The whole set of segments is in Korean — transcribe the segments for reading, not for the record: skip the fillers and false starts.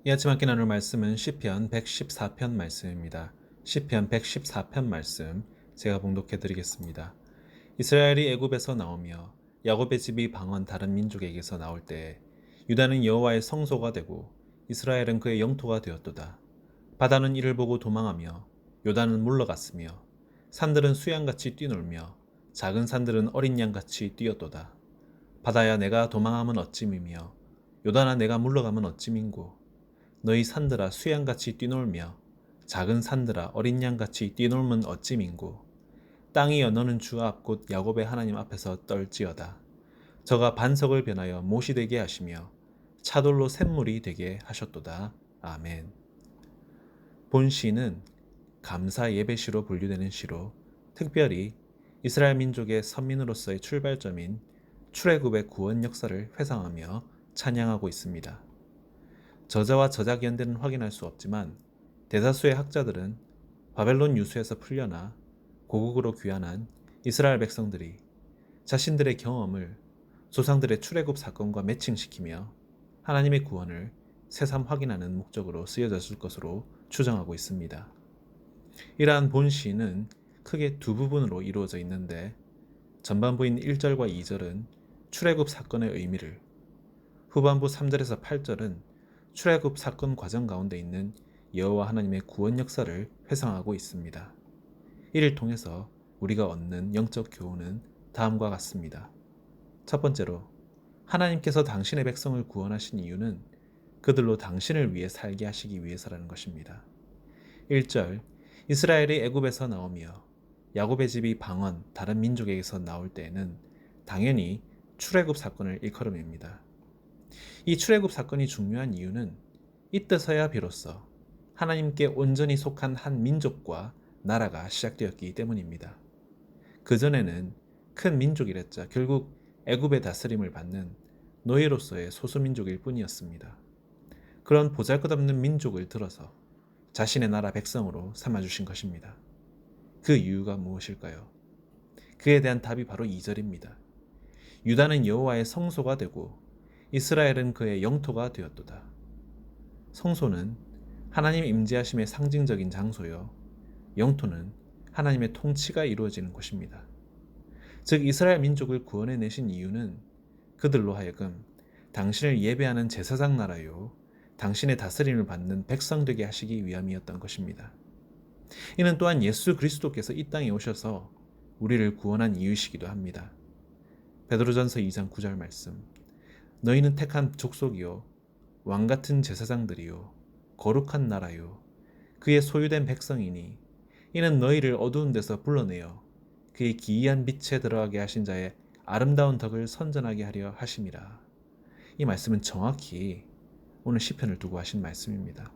이 아침 함께 나눌 말씀은 시편 114편 말씀입니다. 시편 114편 말씀 제가 봉독해 드리겠습니다. 이스라엘이 애굽에서 나오며 야곱의 집이 방언 다른 민족에게서 나올 때에 유다는 여호와의 성소가 되고 이스라엘은 그의 영토가 되었도다. 바다는 이를 보고 도망하며 요단은 물러갔으며 산들은 수양같이 뛰놀며 작은 산들은 어린 양같이 뛰었도다. 바다야 내가 도망하면 어찌미며 요단아 내가 물러가면 어찌민고. 너희 산들아 수양같이 뛰놀며 작은 산들아 어린 양같이 뛰놀면 어찌민고. 땅이여 너는 주 앞 곧 야곱의 하나님 앞에서 떨지어다. 저가 반석을 변하여 못이 되게 하시며 차돌로 샘물이 되게 하셨도다. 아멘. 본 시는 감사 예배시로 분류되는 시로 특별히 이스라엘 민족의 선민으로서의 출발점인 출애굽의 구원 역사를 회상하며 찬양하고 있습니다. 저자와 저작 연대는 확인할 수 없지만 대다수의 학자들은 바벨론 유수에서 풀려나 고국으로 귀환한 이스라엘 백성들이 자신들의 경험을 조상들의 출애굽 사건과 매칭시키며 하나님의 구원을 새삼 확인하는 목적으로 쓰여졌을 것으로 추정하고 있습니다. 이러한 본시는 크게 두 부분으로 이루어져 있는데 전반부인 1절과 2절은 출애굽 사건의 의미를, 후반부 3절에서 8절은 출애굽 사건 과정 가운데 있는 여호와 하나님의 구원 역사를 회상하고 있습니다. 이를 통해서 우리가 얻는 영적 교훈은 다음과 같습니다. 첫 번째로, 하나님께서 당신의 백성을 구원하신 이유는 그들로 당신을 위해 살게 하시기 위해서라는 것입니다. 1절, 이스라엘이 애굽에서 나오며 야곱의 집이 방언 다른 민족에게서 나올 때에는 당연히 출애굽 사건을 일컬음입니다. 이 출애굽 사건이 중요한 이유는 이때서야 비로소 하나님께 온전히 속한 한 민족과 나라가 시작되었기 때문입니다. 그전에는 큰 민족이랬자 결국 애굽의 다스림을 받는 노예로서의 소수민족일 뿐이었습니다. 그런 보잘것없는 민족을 들어서 자신의 나라 백성으로 삼아주신 것입니다. 그 이유가 무엇일까요? 그에 대한 답이 바로 2절입니다. 유다는 여호와의 성소가 되고 이스라엘은 그의 영토가 되었도다. 성소는 하나님 임재하심의 상징적인 장소요, 영토는 하나님의 통치가 이루어지는 곳입니다. 즉 이스라엘 민족을 구원해 내신 이유는 그들로 하여금 당신을 예배하는 제사장 나라요, 당신의 다스림을 받는 백성 되게 하시기 위함이었던 것입니다. 이는 또한 예수 그리스도께서 이 땅에 오셔서 우리를 구원한 이유시기도 합니다. 베드로전서 2장 9절 말씀, 너희는 택한 족속이요 왕같은 제사장들이요 거룩한 나라요 그의 소유된 백성이니 이는 너희를 어두운 데서 불러내어 그의 기이한 빛에 들어가게 하신 자의 아름다운 덕을 선전하게 하려 하심이라. 이 말씀은 정확히 오늘 시편을 두고 하신 말씀입니다.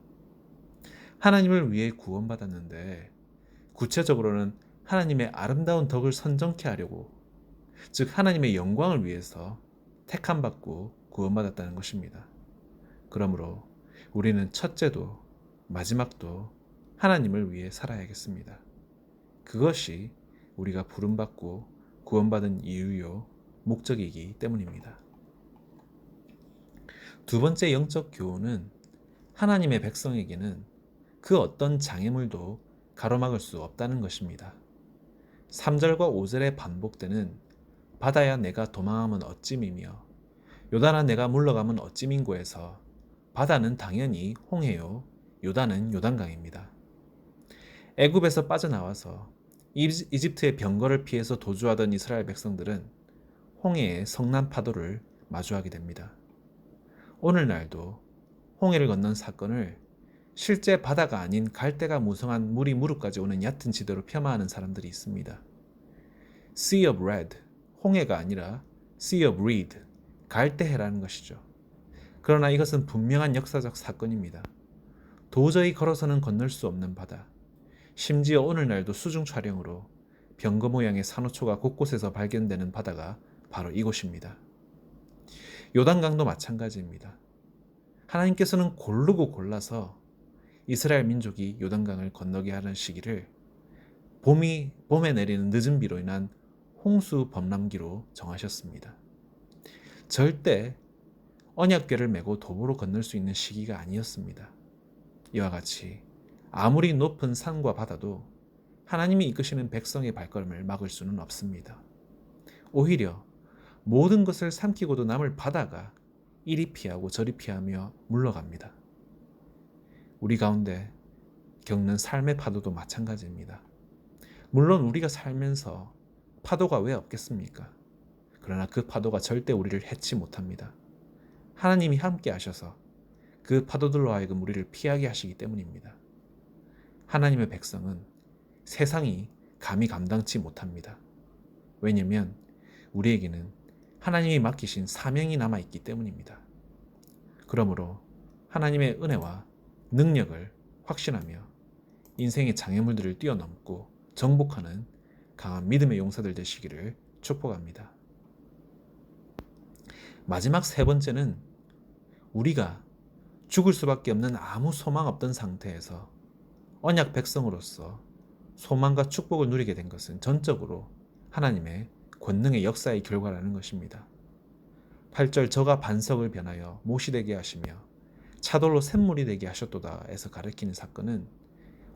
하나님을 위해 구원받았는데 구체적으로는 하나님의 아름다운 덕을 선전케 하려고, 즉 하나님의 영광을 위해서 택함받고 구원받았다는 것입니다. 그러므로 우리는 첫째도 마지막도 하나님을 위해 살아야겠습니다. 그것이 우리가 부름받고 구원받은 이유요 목적이기 때문입니다. 두 번째 영적 교훈은 하나님의 백성에게는 그 어떤 장애물도 가로막을 수 없다는 것입니다. 3절과 5절에 반복되는 바다야 내가 도망하면 어찌미며 요단아 내가 물러가면 어찌민고에서 바다는 당연히 홍해요, 요단은 요단강입니다. 애굽에서 빠져나와서 이집트의 병거를 피해서 도주하던 이스라엘 백성들은 홍해의 성난 파도를 마주하게 됩니다. 오늘날도 홍해를 건넌 사건을 실제 바다가 아닌 갈대가 무성한 물이 무릎까지 오는 얕은 지대로 폄하하는 사람들이 있습니다. Sea of Red, 홍해가 아니라 Sea of Reed, 갈대해라는 것이죠. 그러나 이것은 분명한 역사적 사건입니다. 도저히 걸어서는 건널 수 없는 바다, 심지어 오늘날도 수중 촬영으로 병거 모양의 산호초가 곳곳에서 발견되는 바다가 바로 이곳입니다. 요단강도 마찬가지입니다. 하나님께서는 고르고 골라서 이스라엘 민족이 요단강을 건너게 하는 시기를 봄에 내리는 늦은 비로 인한 홍수 범람기로 정하셨습니다. 절대 언약궤를 메고 도보로 건널 수 있는 시기가 아니었습니다. 이와 같이 아무리 높은 산과 바다도 하나님이 이끄시는 백성의 발걸음을 막을 수는 없습니다. 오히려 모든 것을 삼키고도 남을 바다가 이리 피하고 저리 피하며 물러갑니다. 우리 가운데 겪는 삶의 파도도 마찬가지입니다. 물론 우리가 살면서 파도가 왜 없겠습니까? 그러나 그 파도가 절대 우리를 해치 못합니다. 하나님이 함께 하셔서 그 파도들로 하여금 우리를 피하게 하시기 때문입니다. 하나님의 백성은 세상이 감히 감당치 못합니다. 왜냐하면 우리에게는 하나님이 맡기신 사명이 남아있기 때문입니다. 그러므로 하나님의 은혜와 능력을 확신하며 인생의 장애물들을 뛰어넘고 정복하는 강한 믿음의 용사들 되시기를 축복합니다. 마지막 세 번째는 우리가 죽을 수밖에 없는 아무 소망 없던 상태에서 언약 백성으로서 소망과 축복을 누리게 된 것은 전적으로 하나님의 권능의 역사의 결과라는 것입니다. 8절 저가 반석을 변하여 못이 되게 하시며 차돌로 샘물이 되게 하셨도다에서 가리키는 사건은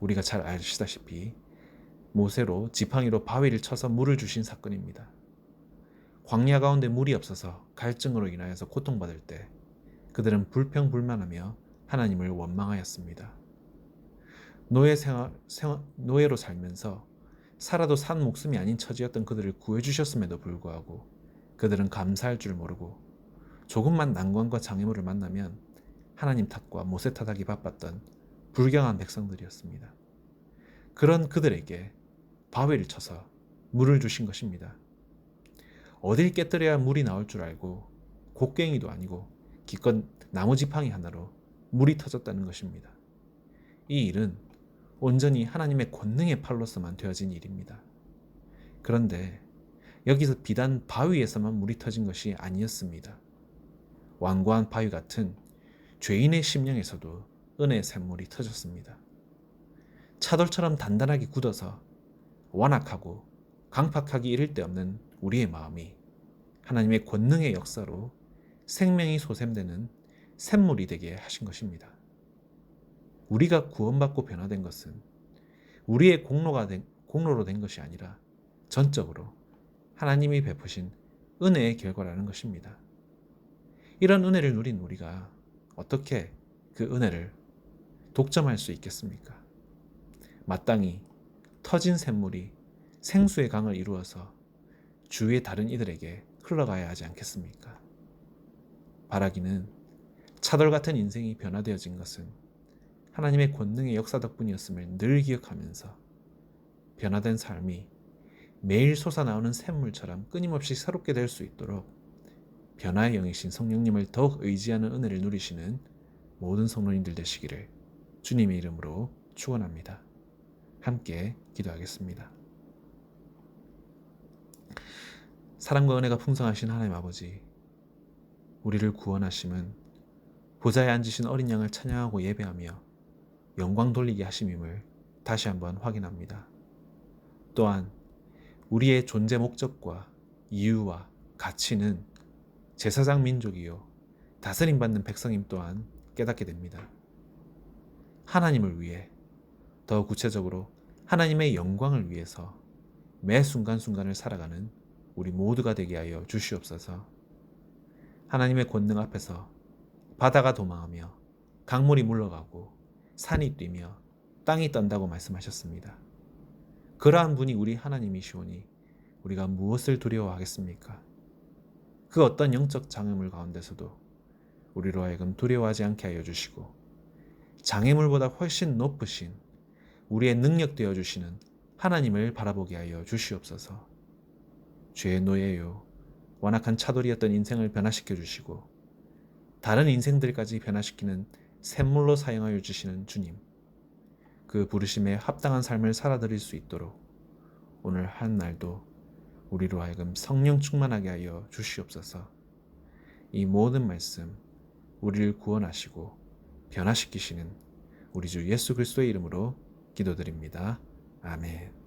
우리가 잘 아시다시피 모세로 지팡이로 바위를 쳐서 물을 주신 사건입니다. 광야 가운데 물이 없어서 갈증으로 인하여서 고통받을 때 그들은 불평불만하며 하나님을 원망하였습니다. 노예로 살면서 살아도 산 목숨이 아닌 처지였던 그들을 구해주셨음에도 불구하고 그들은 감사할 줄 모르고 조금만 난관과 장애물을 만나면 하나님 탓과 모세 탓하기 바빴던 불경한 백성들이었습니다. 그런 그들에게 바위를 쳐서 물을 주신 것입니다. 어딜 깨뜨려야 물이 나올 줄 알고 곡괭이도 아니고 기껏 나무지팡이 하나로 물이 터졌다는 것입니다. 이 일은 온전히 하나님의 권능의 팔로서만 되어진 일입니다. 그런데 여기서 비단 바위에서만 물이 터진 것이 아니었습니다. 완고한 바위 같은 죄인의 심령에서도 은혜의 샘물이 터졌습니다. 차돌처럼 단단하게 굳어서 완악하고 강팍하기 이를 데 없는 우리의 마음이 하나님의 권능의 역사로 생명이 솟샘되는 샘물이 되게 하신 것입니다. 우리가 구원받고 변화된 것은 우리의 공로로 된 것이 아니라 전적으로 하나님이 베푸신 은혜의 결과라는 것입니다. 이런 은혜를 누린 우리가 어떻게 그 은혜를 독점할 수 있겠습니까? 마땅히 터진 샘물이 생수의 강을 이루어서 주위의 다른 이들에게 흘러가야 하지 않겠습니까? 바라기는 차돌 같은 인생이 변화되어진 것은 하나님의 권능의 역사 덕분이었음을 늘 기억하면서 변화된 삶이 매일 솟아나오는 샘물처럼 끊임없이 새롭게 될 수 있도록 변화의 영이신 성령님을 더욱 의지하는 은혜를 누리시는 모든 성도님들 되시기를 주님의 이름으로 축원합니다. 함께 기도하겠습니다. 사랑과 은혜가 풍성하신 하나님 아버지, 우리를 구원하심은 보좌에 앉으신 어린 양을 찬양하고 예배하며 영광 돌리게 하심임을 다시 한번 확인합니다. 또한 우리의 존재 목적과 이유와 가치는 제사장 민족이요 다스림받는 백성임 또한 깨닫게 됩니다. 하나님을 위해, 더 구체적으로 하나님의 영광을 위해서 매 순간순간을 살아가는 우리 모두가 되게 하여 주시옵소서. 하나님의 권능 앞에서 바다가 도망하며 강물이 물러가고 산이 뛰며 땅이 떤다고 말씀하셨습니다. 그러한 분이 우리 하나님이시오니 우리가 무엇을 두려워하겠습니까? 그 어떤 영적 장애물 가운데서도 우리로 하여금 두려워하지 않게 하여 주시고 장애물보다 훨씬 높으신 우리의 능력 되어 주시는 하나님을 바라보게 하여 주시옵소서. 죄의 노예요 완악한 차돌이었던 인생을 변화시켜 주시고 다른 인생들까지 변화시키는 샘물로 사용하여 주시는 주님, 그 부르심에 합당한 삶을 살아드릴 수 있도록 오늘 한 날도 우리로 하여금 성령 충만하게 하여 주시옵소서. 이 모든 말씀 우리를 구원하시고 변화시키시는 우리 주 예수 그리스도의 이름으로 기도드립니다. 아멘.